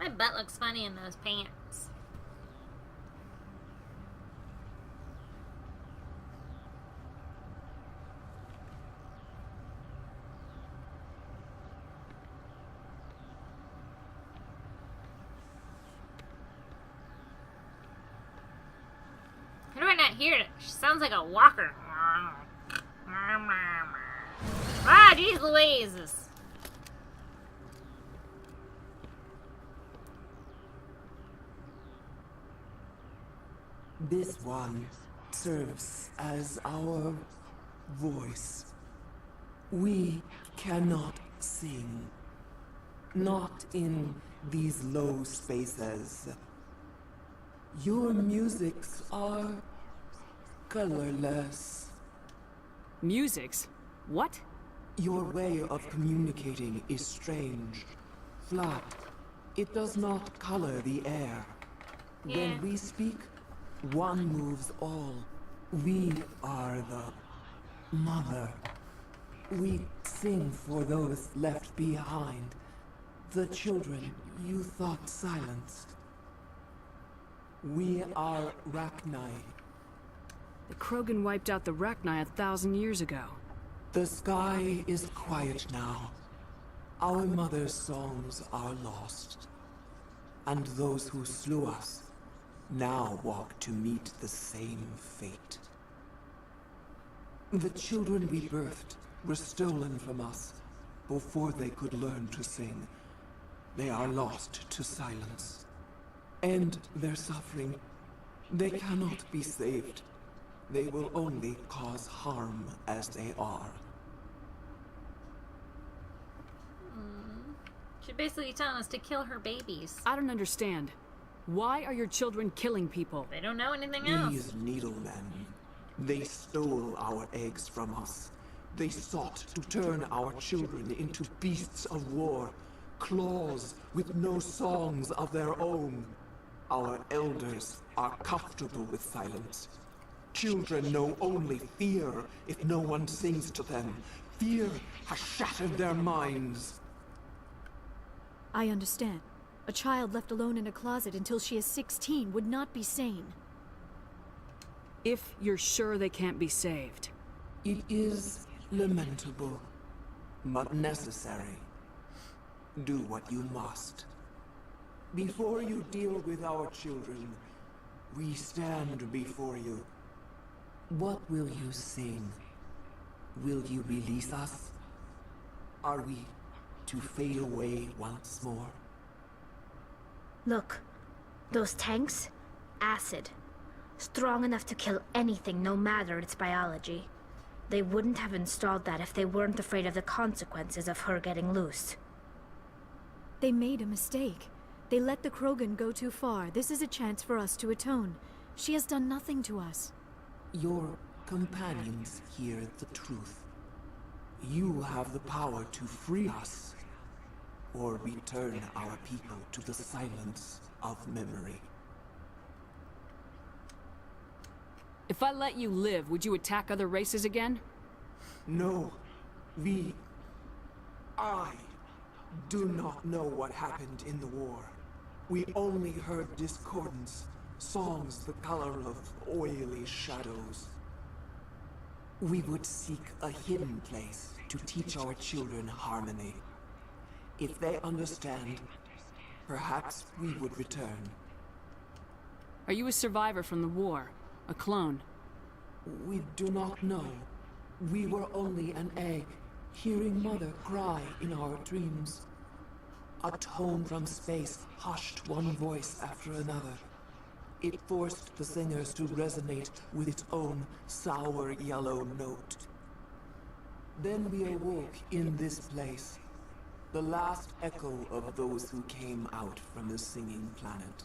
My butt looks funny in those pants. How do I not hear it? She sounds like a walker. Ah, jeez Louise! This one serves as our voice. We cannot sing. Not in these low spaces. Your musics are colorless. Musics? What? Your way of communicating is strange. Flat. It does not color the air. Yeah. When we speak, one moves all. We are the mother. We sing for those left behind. The children you thought silenced. We are Rachni. The Krogan wiped out the Rachni 1,000 years ago. The sky is quiet now. Our mother's songs are lost. And those who slew us now walk to meet the same fate. The children we birthed were stolen from us before they could learn to sing. They are lost to silence. End their suffering. They cannot be saved. They will only cause harm as they are. She's basically telling us to kill her babies. I don't understand. Why are your children killing people? They don't know anything else. These needlemen, they stole our eggs from us. They sought to turn our children into beasts of war, claws with no songs of their own. Our elders are comfortable with silence. Children know only fear if no one sings to them. Fear has shattered their minds. I understand. A child left alone in a closet until she is 16 would not be sane. If you're sure they can't be saved. It is lamentable, but necessary. Do what you must. Before you deal with our children, we stand before you. What will you sing? Will you release us? Are we to fade away once more? Look, those tanks? Acid. Strong enough to kill anything, no matter its biology. They wouldn't have installed that if they weren't afraid of the consequences of her getting loose. They made a mistake. They let the Krogan go too far. This is a chance for us to atone. She has done nothing to us. Your companions hear the truth. You have the power to free us, or return our people to the silence of memory. If I let you live, would you attack other races again? No, I do not know what happened in the war. We only heard discordance, songs the color of oily shadows. We would seek a hidden place to teach our children harmony. If they understand, perhaps we would return. Are you a survivor from the war? A clone? We do not know. We were only an egg, hearing Mother cry in our dreams. A tone from space hushed one voice after another. It forced the singers to resonate with its own sour yellow note. Then we awoke in this place, the last echo of those who came out from the singing planet.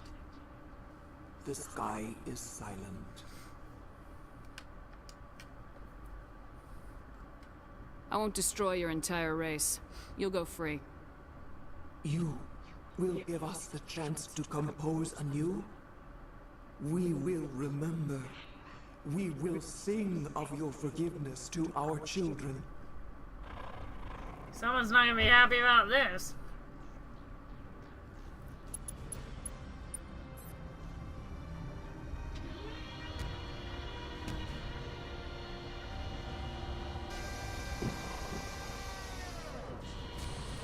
The sky is silent. I won't destroy your entire race. You'll go free. You will give us the chance to compose anew? We will remember. We will sing of your forgiveness to our children. Someone's not gonna be happy about this.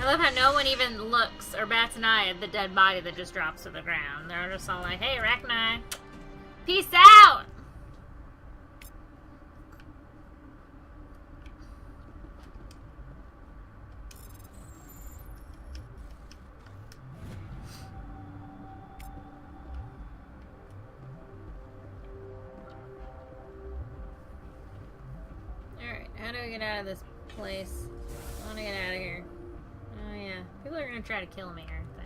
love how no one even looks or bats an eye at the dead body that just drops to the ground. They're just all like, hey, Rachni, peace out! Alright, how do we get out of this place? I want to get out of here. Oh yeah, people are gonna try to kill me, aren't they?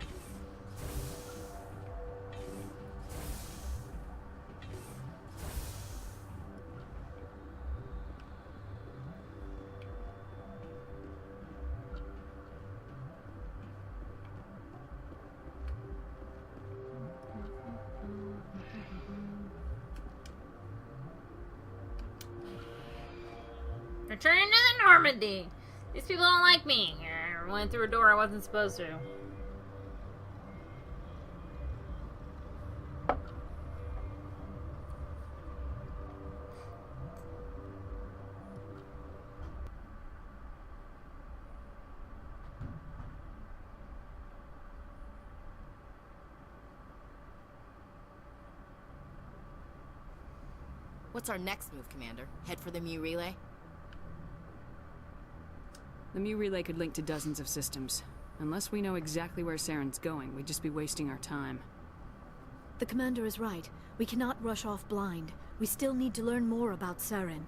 Returning to the Normandy. These people don't like me. I went through a door I wasn't supposed to. What's our next move, Commander? Head for the Mu relay? The Mu relay could link to dozens of systems. Unless we know exactly where Saren's going, we'd just be wasting our time. The commander is right. We cannot rush off blind. We still need to learn more about Saren.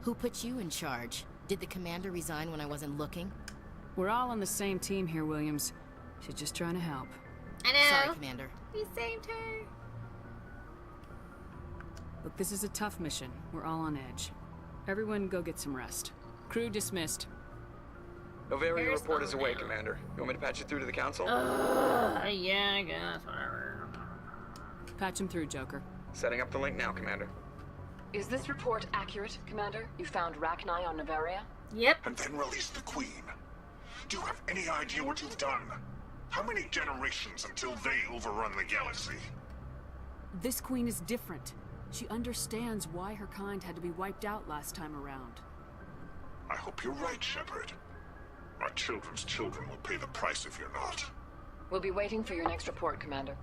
Who put you in charge? Did the commander resign when I wasn't looking? We're all on the same team here, Williams. She's just trying to help. I know. Sorry, Commander. We saved her. Look, this is a tough mission. We're all on edge. Everyone go get some rest. Crew dismissed. Novaria Here's report is away, Novaria. Commander. You want me to patch you through to the council? Yeah, I guess. Whatever. Patch him through, Joker. Setting up the link now, Commander. Is this report accurate, Commander? You found Rachni on Novaria? Yep. And then release the Queen. Do you have any idea what you've done? How many generations until they overrun the galaxy? This queen is different. She understands why her kind had to be wiped out last time around. I hope you're right, Shepard. Our children's children will pay the price if you're not. We'll be waiting for your next report, Commander.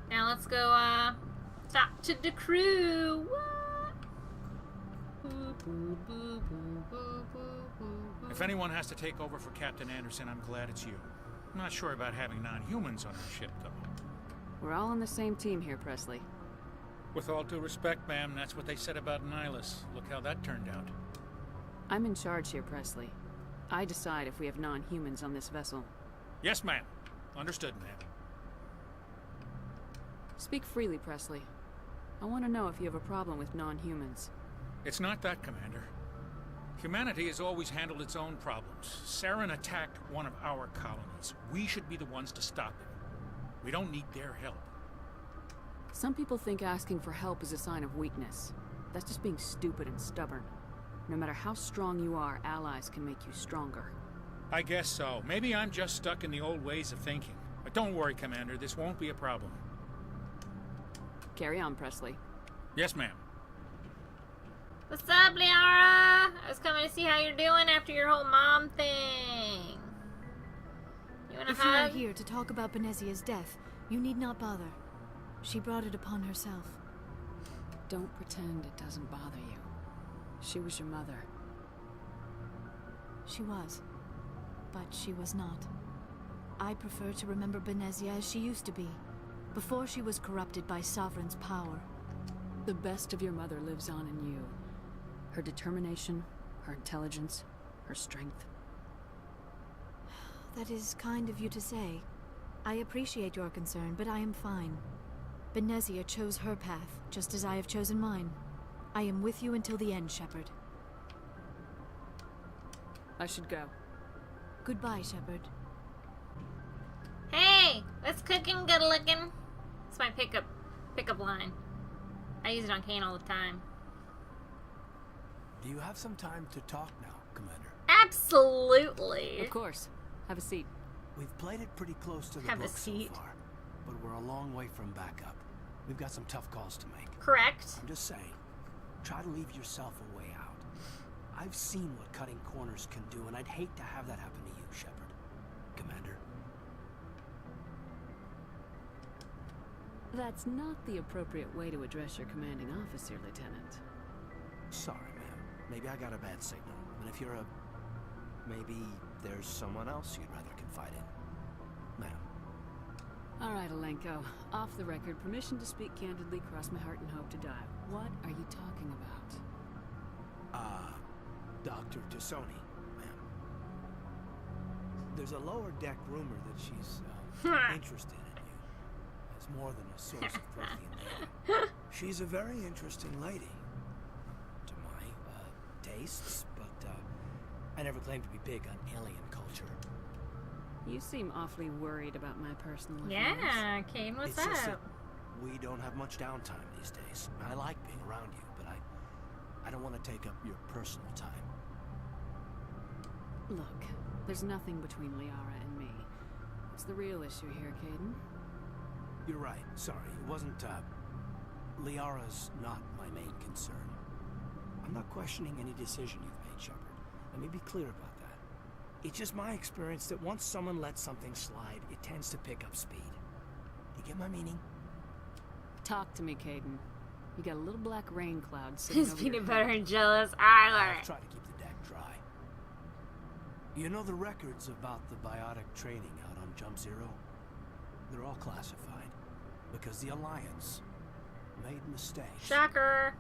Now let's go, talk to the crew. If anyone has to take over for Captain Anderson, I'm glad it's you. I'm not sure about having non-humans on our ship, though. We're all on the same team here, Presley. With all due respect, ma'am, that's what they said about Nihilus. Look how that turned out. I'm in charge here, Presley. I decide if we have non-humans on this vessel. Yes, ma'am. Understood, ma'am. Speak freely, Presley. I want to know if you have a problem with non-humans. It's not that, Commander. Humanity has always handled its own problems. Saren attacked one of our colonies. We should be the ones to stop him. We don't need their help. Some people think asking for help is a sign of weakness. That's just being stupid and stubborn. No matter how strong you are, allies can make you stronger. I guess so. Maybe I'm just stuck in the old ways of thinking. But don't worry, Commander. This won't be a problem. Carry on, Presley. Yes, ma'am. What's up, Liara? I was coming to see how you're doing after your whole mom thing. You want a If you are hug? here to talk about Benezia's death, you need not bother. She brought it upon herself. Don't pretend it doesn't bother you. She was your mother. She was. But she was not. I prefer to remember Benezia as she used to be, before she was corrupted by Sovereign's power. The best of your mother lives on in you. Her determination, her intelligence, her strength. That is kind of you to say. I appreciate your concern, but I am fine. Benezia chose her path, just as I have chosen mine. I am with you until the end, Shepard. I should go. Goodbye, Shepard. Hey, what's cooking, good looking? It's my pickup line. I use it on Kane all the time. Do you have some time to talk now, Commander? Absolutely. Of course. Have a seat. We've played it pretty close to the Have a book so seat. far, but we're a long way from backup. We've got some tough calls to make. Correct. I'm just saying, try to leave yourself a way out. I've seen what cutting corners can do, and I'd hate to have that happen to you, Shepard. Commander. That's not the appropriate way to address your commanding officer, Lieutenant. Sorry, ma'am. Maybe I got a bad signal. And if you're a... maybe there's someone else you'd rather confide in. Ma'am. All right, Alenko. Off the record, permission to speak candidly, cross my heart and hope to die. What are you talking about? Dr. Tassoni, ma'am. There's a lower deck rumor that she's interested in you. As more than a source of Prothean data. She's a very interesting lady. To my tastes, but I never claimed to be big on alien culture. You seem awfully worried about my personal affairs. Yeah, Kane, what's It's just that up? we don't have much downtime these days. I like being around you, but I don't want to take up your personal time. Look, there's nothing between Liara and me. What's the real issue here, Caden? You're right. Sorry, it wasn't, Liara's not my main concern. I'm not questioning any decision you've made, Shepard. Let me be clear about that. It's just my experience that once someone lets something slide, it tends to pick up speed. You get my meaning? Talk to me, Caden. You got a little black rain cloud sitting His over your peanut head. butter and jealous. I love I'll it. try to keep the deck dry. You know the records about the biotic training out on Jump Zero? They're all classified because the Alliance made mistakes. Shocker.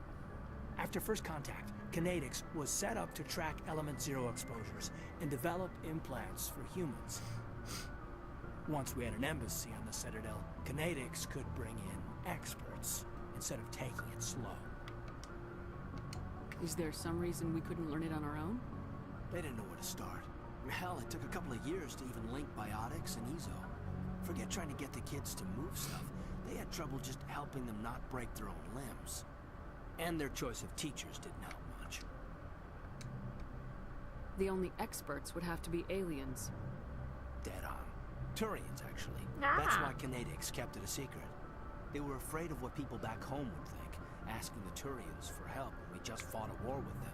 After first contact, Kinetics was set up to track Element Zero exposures and develop implants for humans. Once we had an embassy on the Citadel, Kinetics could bring in experts instead of taking it slow. Is there some reason we couldn't learn it on our own? They didn't know where to start. Hell, it took a couple of years to even link biotics and Ezo. Forget trying to get the kids to move stuff. They had trouble just helping them not break their own limbs. And their choice of teachers didn't help much. The only experts would have to be aliens. Dead on. Turians, actually. Ah. That's why Kinetics kept it a secret. They were afraid of what people back home would think, asking the Turians for help when we just fought a war with them.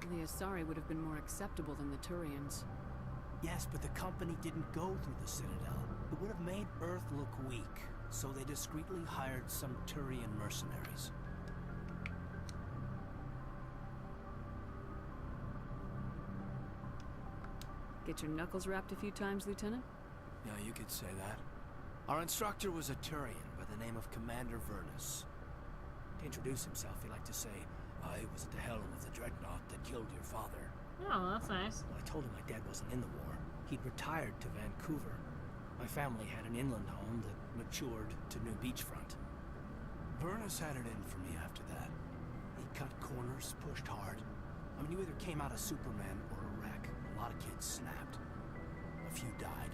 The Asari would have been more acceptable than the Turians. Yes, but the company didn't go through the Citadel. It would have made Earth look weak, so they discreetly hired some Turian mercenaries. Get your knuckles rapped a few times, Lieutenant? Yeah, you could say that. Our instructor was a Turian by the name of Commander Vernus. To introduce himself, he liked to say, I was at the helm of the dreadnought that killed your father. Oh, that's nice. Well, I told him my dad wasn't in the war. He'd retired to Vancouver. My family had an inland home that matured to new beachfront. Vernus had it in for me after that. He cut corners, pushed hard. I mean, you either came out a Superman or a wreck. A lot of kids snapped. A few died.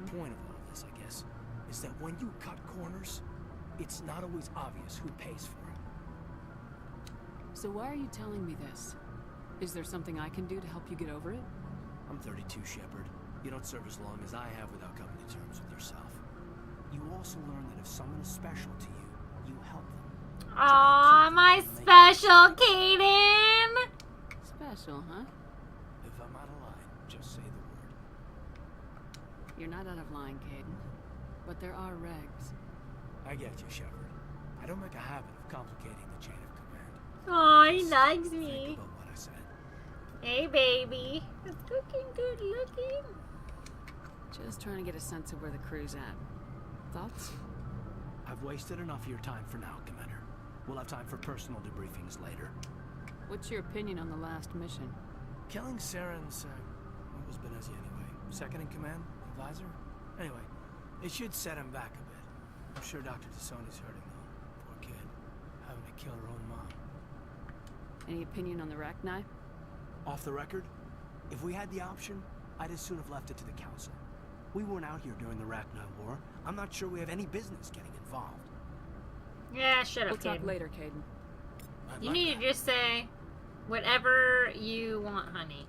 The point of all this, I guess, is that when you cut corners, it's not always obvious who pays for it. So why are you telling me this? Is there something I can do to help you get over it? I'm 32, Shepard. You don't serve as long as I have without coming to terms with yourself. You also learn that if someone is special to you, you help them. Aw, my special Kaden! Special, huh? If I'm out of line, just say the word. You're not out of line, Caden. But there are regs. I get you, Shepard. I don't make a habit of complicating the chain of command. Aw, he likes Think me. about what I said. Hey, baby. It's looking good looking. Just trying to get a sense of where the crew's at. Thoughts? I've wasted enough of your time for now, Commander. We'll have time for personal debriefings later. What's your opinion on the last mission? Killing Saren's, what was Benezia anyway? Second in command? Advisor? Anyway, it should set him back a bit. I'm sure Dr. Tassoni's hurting though. Poor kid. Having to kill her own mom. Any opinion on the Rachni? Off the record, if we had the option, I'd as soon have left it to the Council. We weren't out here during the Rachni War. I'm not sure we have any business getting involved. Yeah, shut up, We'll talk Kaden. later, Caden. I'd You like need to that. just say whatever you want, honey.